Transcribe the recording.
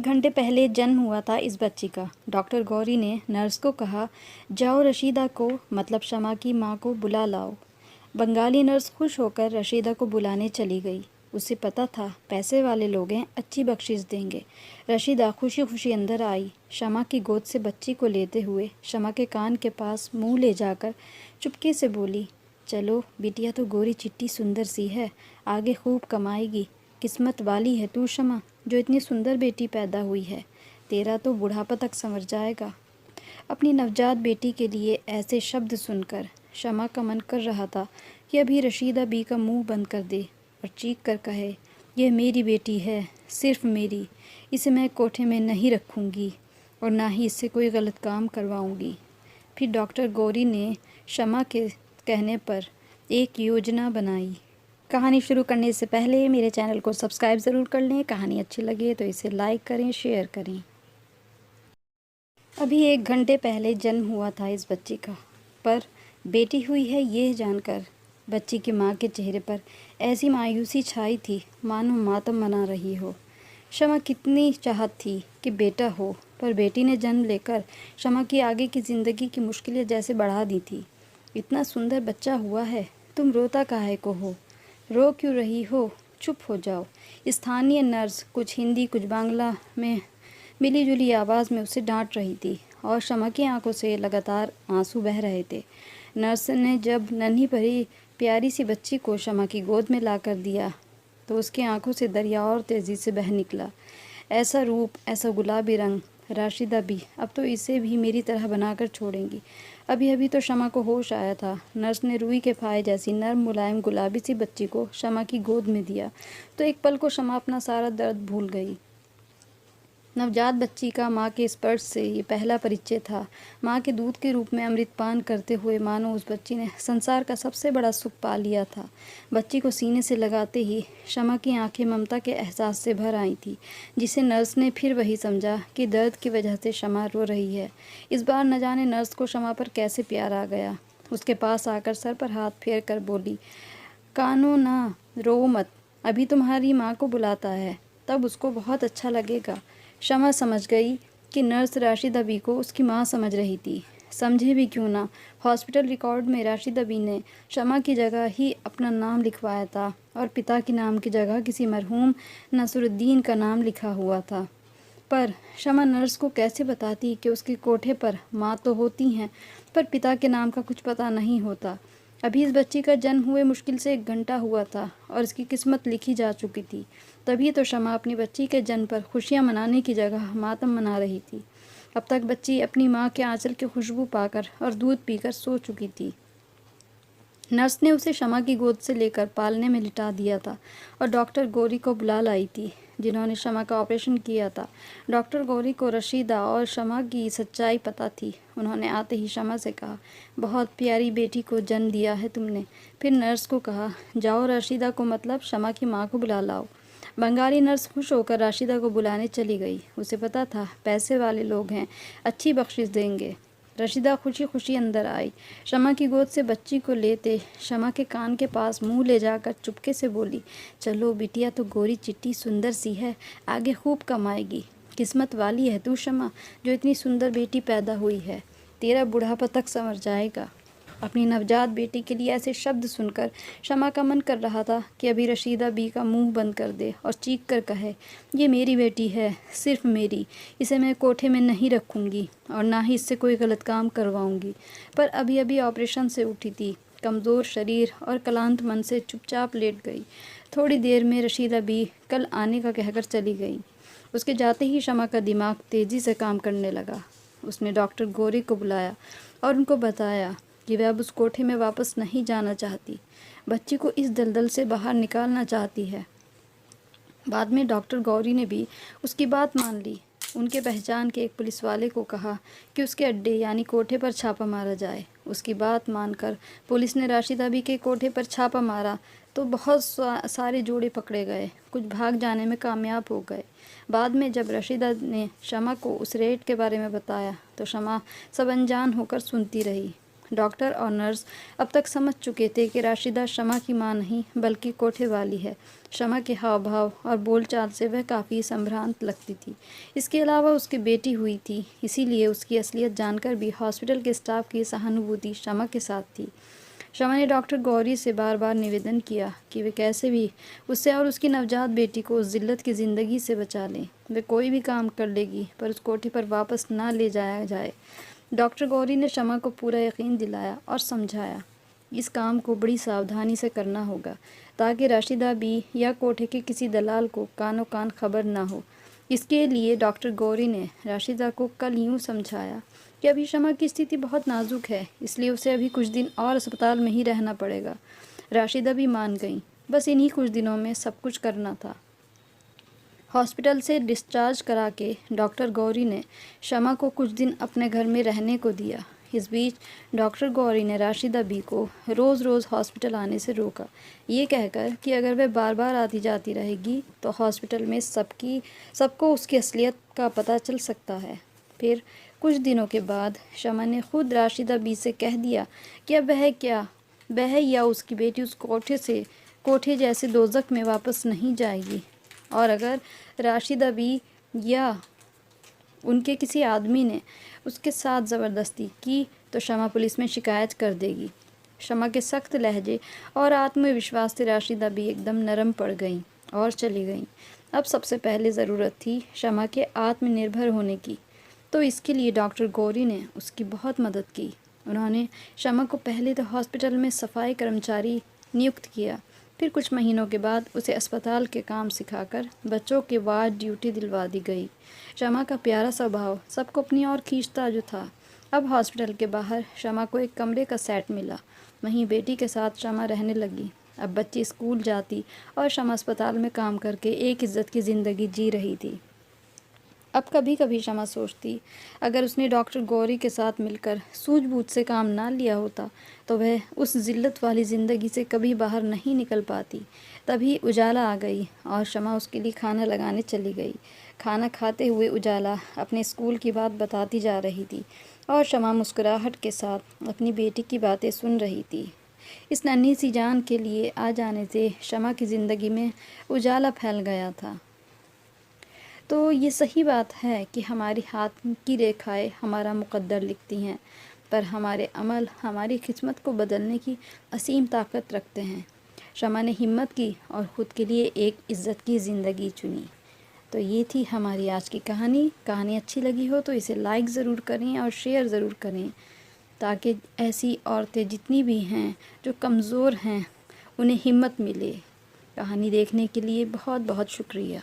घंटे पहले जन्म हुआ था इस बच्ची का। डॉक्टर गौरी ने नर्स को कहा, जाओ रशीदा को मतलब शमा की माँ को बुला लाओ। बंगाली नर्स खुश होकर रशीदा को बुलाने चली गई। उसे पता था पैसे वाले लोग हैं, अच्छी बख्शिश देंगे। रशीदा खुशी खुशी अंदर आई। शमा की गोद से बच्ची को लेते हुए शमा के कान के पास मुंह ले जाकर चुपके से बोली, चलो बिटिया तो गोरी चिट्टी सुंदर सी है, आगे खूब कमाएगी। किस्मत वाली है तू शमा, जो इतनी सुंदर बेटी पैदा हुई है। तेरा तो बुढ़ापा तक संवर जाएगा। अपनी नवजात बेटी के लिए ऐसे शब्द सुनकर शमा का मन कर रहा था कि अभी रशीदा बी का मुंह बंद कर दे और चीख कर कहे, यह मेरी बेटी है, सिर्फ मेरी। इसे मैं कोठे में नहीं रखूँगी और ना ही इससे कोई गलत काम करवाऊँगी। फिर डॉक्टर गौरी ने शमा के कहने पर एक योजना बनाई। कहानी शुरू करने से पहले मेरे चैनल को सब्सक्राइब ज़रूर कर लें। कहानी अच्छी लगे तो इसे लाइक करें, शेयर करें। अभी 1 घंटे पहले जन्म हुआ था इस बच्ची का, पर बेटी हुई है ये जानकर बच्ची की माँ के चेहरे पर ऐसी मायूसी छाई थी मानो मातम मना रही हो। शमा कितनी चाहत थी कि बेटा हो, पर बेटी ने जन्म लेकर शमा की आगे की ज़िंदगी की मुश्किलें जैसे बढ़ा दी थी। इतना सुंदर बच्चा हुआ है, तुम रोता काहे को हो? रो क्यों रही हो? चुप हो जाओ। स्थानीय नर्स कुछ हिंदी कुछ बांग्ला में मिली जुली आवाज़ में उसे डांट रही थी और शमा की आंखों से लगातार आंसू बह रहे थे। नर्स ने जब नन्ही भरी प्यारी सी बच्ची को शमा की गोद में लाकर दिया तो उसकी आंखों से दरिया और तेज़ी से बह निकला। ऐसा रूप, ऐसा गुलाबी रंग, राशिदा भी अब तो इसे भी मेरी तरह बनाकर छोड़ेंगी। अभी अभी तो शमा को होश आया था। नर्स ने रुई के फाहे जैसी नर्म मुलायम गुलाबी सी बच्ची को शमा की गोद में दिया तो एक पल को शमा अपना सारा दर्द भूल गई। नवजात बच्ची का माँ के स्पर्श से ये पहला परिचय था। माँ के दूध के रूप में अमृतपान करते हुए मानो उस बच्ची ने संसार का सबसे बड़ा सुख पा लिया था। बच्ची को सीने से लगाते ही शमा की आंखें ममता के एहसास से भर आई थी, जिसे नर्स ने फिर वही समझा कि दर्द की वजह से शमा रो रही है। इस बार न जाने नर्स को शमा पर कैसे प्यार आ गया। उसके पास आकर सर पर हाथ फेर कर बोली, कानो ना, रो मत, अभी तुम्हारी माँ को बुलाता है, तब उसको बहुत अच्छा लगेगा। शमा समझ गई कि नर्स राशिदा बी को उसकी माँ समझ रही थी। समझे भी क्यों ना, हॉस्पिटल रिकॉर्ड में राशिदा बी ने शमा की जगह ही अपना नाम लिखवाया था और पिता के नाम की जगह किसी मरहूम नसरुद्दीन का नाम लिखा हुआ था। पर शमा नर्स को कैसे बताती कि उसके कोठे पर माँ तो होती हैं, पर पिता के नाम का कुछ पता नहीं होता। अभी इस बच्ची का जन्म हुए मुश्किल से 1 घंटा हुआ था और इसकी किस्मत लिखी जा चुकी थी। तभी तो शमा अपनी बच्ची के जन्म पर खुशियाँ मनाने की जगह मातम मना रही थी। अब तक बच्ची अपनी माँ के आंचल की खुशबू पाकर और दूध पीकर सो चुकी थी। नर्स ने उसे शमा की गोद से लेकर पालने में लिटा दिया था और डॉक्टर गौरी को बुला लाई थी, जिन्होंने शमा का ऑपरेशन किया था। डॉक्टर गौरी को रशीदा और शमा की सच्चाई पता थी। उन्होंने आते ही शमा से कहा, बहुत प्यारी बेटी को जन्म दिया है तुमने। फिर नर्स को कहा, जाओ रशीदा को मतलब शमा की माँ को बुला लाओ। बंगाली नर्स खुश होकर राशिदा को बुलाने चली गई। उसे पता था पैसे वाले लोग हैं, अच्छी बख्शिश देंगे। रशीदा खुशी खुशी अंदर आई। शमा की गोद से बच्ची को लेते शमा के कान के पास मुंह ले जाकर चुपके से बोली, चलो बिटिया तो गोरी चिट्टी सुंदर सी है, आगे खूब कमाएगी। किस्मत वाली है तू शमा, जो इतनी सुंदर बेटी पैदा हुई है। तेरा बुढ़ापा तक संवर जाएगा। अपनी नवजात बेटी के लिए ऐसे शब्द सुनकर शमा का मन कर रहा था कि अभी रशीदा बी का मुंह बंद कर दे और चीख कर कहे, ये मेरी बेटी है, सिर्फ मेरी। इसे मैं कोठे में नहीं रखूँगी और ना ही इससे कोई गलत काम करवाऊँगी। पर अभी अभी ऑपरेशन से उठी थी, कमज़ोर शरीर और क्लांत मन से चुपचाप लेट गई। थोड़ी देर में रशीदा बी कल आने का कहकर चली गई। उसके जाते ही शमा का दिमाग तेज़ी से काम करने लगा। उसने डॉक्टर गौरी को बुलाया और उनको बताया कि वह अब उस कोठे में वापस नहीं जाना चाहती, बच्ची को इस दलदल से बाहर निकालना चाहती है। बाद में डॉक्टर गौरी ने भी उसकी बात मान ली। उनके पहचान के एक पुलिस वाले को कहा कि उसके अड्डे यानी कोठे पर छापा मारा जाए। उसकी बात मानकर पुलिस ने राशिदा बी के कोठे पर छापा मारा तो बहुत सारे जोड़े पकड़े गए। कुछ भाग जाने में कामयाब हो गए। बाद में जब रशीदा ने शमा को उस रेड के बारे में बताया तो शमा सब अनजान होकर सुनती रही। डॉक्टर और नर्स अब तक समझ चुके थे कि राशिदा शमा की मां नहीं बल्कि कोठे वाली है। शमा के हाव भाव और बोलचाल से वह काफ़ी संभ्रांत लगती थी। इसके अलावा उसकी बेटी हुई थी, इसीलिए उसकी असलियत जानकर भी हॉस्पिटल के स्टाफ की सहानुभूति शमा के साथ थी। शमा ने डॉक्टर गौरी से बार बार निवेदन किया कि वे कैसे भी उससे और उसकी नवजात बेटी को उस जिल्लत की ज़िंदगी से बचा लें। वे कोई भी काम कर लेगी पर उस कोठे पर वापस ना ले जाया जाए। डॉक्टर गौरी ने शमा को पूरा यकीन दिलाया और समझाया इस काम को बड़ी सावधानी से करना होगा ताकि राशिदा भी या कोठे के किसी दलाल को कानो कान खबर ना हो। इसके लिए डॉक्टर गौरी ने राशिदा को कल यूँ समझाया कि अभी शमा की स्थिति बहुत नाजुक है, इसलिए उसे अभी कुछ दिन और अस्पताल में ही रहना पड़ेगा। राशिदा भी मान गई, बस इन्हीं कुछ दिनों में सब कुछ करना था। हॉस्पिटल से डिस्चार्ज करा के डॉक्टर गौरी ने शमा को कुछ दिन अपने घर में रहने को दिया। इस बीच डॉक्टर गौरी ने राशिदा बी को रोज़ रोज़ हॉस्पिटल आने से रोका, ये कहकर कि अगर वह बार बार आती जाती रहेगी तो हॉस्पिटल में सबको उसकी असलियत का पता चल सकता है। फिर कुछ दिनों के बाद शमा ने खुद राशिदा बी से कह दिया कि अब वह या उसकी बेटी उस कोठे जैसे दोज़ख में वापस नहीं जाएगी, और अगर राशिदा बी या उनके किसी आदमी ने उसके साथ ज़बरदस्ती की तो शमा पुलिस में शिकायत कर देगी। शमा के सख्त लहजे और आत्मविश्वास से राशिदा भी एकदम नरम पड़ गईं और चली गईं। अब सबसे पहले ज़रूरत थी शमा के आत्मनिर्भर होने की, तो इसके लिए डॉक्टर गौरी ने उसकी बहुत मदद की। उन्होंने शमा को पहले तो हॉस्पिटल में सफाई कर्मचारी नियुक्त किया, फिर कुछ महीनों के बाद उसे अस्पताल के काम सिखाकर बच्चों के वार्ड ड्यूटी दिलवा दी गई। शमा का प्यारा स्वभाव सबको अपनी ओर खींचता जो था। अब हॉस्पिटल के बाहर शमा को एक कमरे का सेट मिला, वहीं बेटी के साथ शमा रहने लगी। अब बच्ची स्कूल जाती और शमा अस्पताल में काम करके एक इज़्ज़त की ज़िंदगी जी रही थी। अब कभी कभी शमा सोचती अगर उसने डॉक्टर गौरी के साथ मिलकर सूझबूझ से काम ना लिया होता तो वह उस जिल्लत वाली ज़िंदगी से कभी बाहर नहीं निकल पाती। तभी उजाला आ गई और शमा उसके लिए खाना लगाने चली गई। खाना खाते हुए उजाला अपने स्कूल की बात बताती जा रही थी और शमा मुस्कुराहट के साथ अपनी बेटी की बातें सुन रही थी। इस नन्ही सी जान के लिए आ जाने से शमा की ज़िंदगी में उजाला फैल गया था। तो ये सही बात है कि हमारी हाथ की रेखाएं हमारा मुक़द्दर लिखती हैं, पर हमारे अमल हमारी किस्मत को बदलने की असीम ताकत रखते हैं। शमा ने हिम्मत की और ख़ुद के लिए एक इज़्ज़त की ज़िंदगी चुनी। तो ये थी हमारी आज की कहानी। कहानी अच्छी लगी हो तो इसे लाइक ज़रूर करें और शेयर ज़रूर करें, ताकि ऐसी औरतें जितनी भी हैं जो कमज़ोर हैं उन्हें हिम्मत मिले। कहानी देखने के लिए बहुत बहुत शुक्रिया।